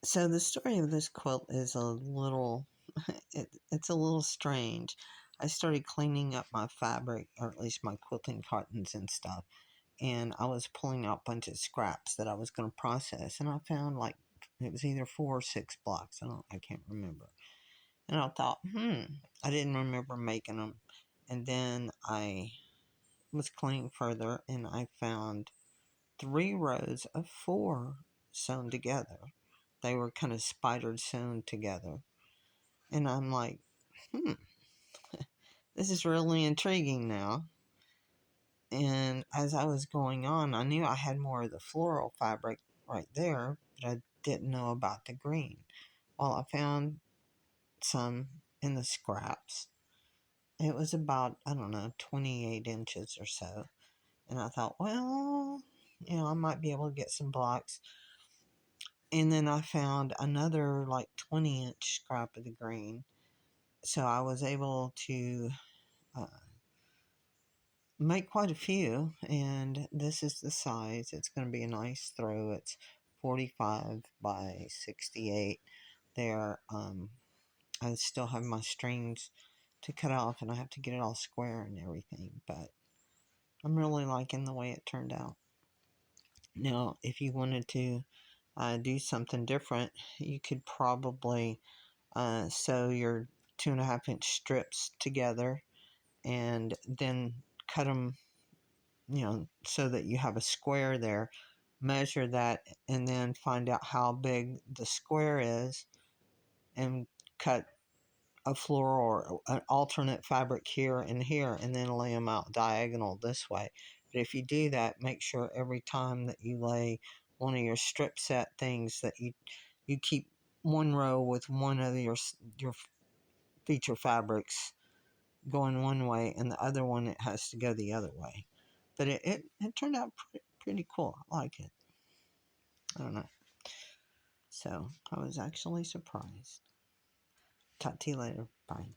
So the story of this quilt is a little, it's a little strange. I started cleaning up my fabric, or at least my quilting cartons and stuff, and I was pulling out a bunch of scraps that I was going to process, and I found like it was either 4 or 6 blocks. I can't remember. And I thought, I didn't remember making them. And then I was cleaning further, and I found 3 rows of 4 sewn together. They were kind of spidered sewn together. And I'm like, this is really intriguing now. And as I was going on, I knew I had more of the floral fabric right there, but I didn't know about the green. Well, I found some in the scraps. It was about, I don't know, 28 inches or so. And I thought, well, I might be able to get some blocks. And then I found another like 20-inch scrap of the green. So I was able to uh, make quite a few, and this is the size. It's going to be a nice throw. It's 45 by 68 there. I still have my strings to cut off, and I have to get it all square and everything, but I'm really liking the way it turned out. Now, if you wanted to do something different, you could probably sew your 2.5-inch strips together and then cut them, so that you have a square there. Measure that and then find out how big the square is and cut a floral or an alternate fabric here and here, and then lay them out diagonal this way. But if you do that, make sure every time that you lay one of your strip set things that you keep one row with one of your feature fabrics going one way, and the other one it has to go the other way. But it turned out pretty cool. I like it. I don't know. So I was actually surprised. Talk to you later. Bye.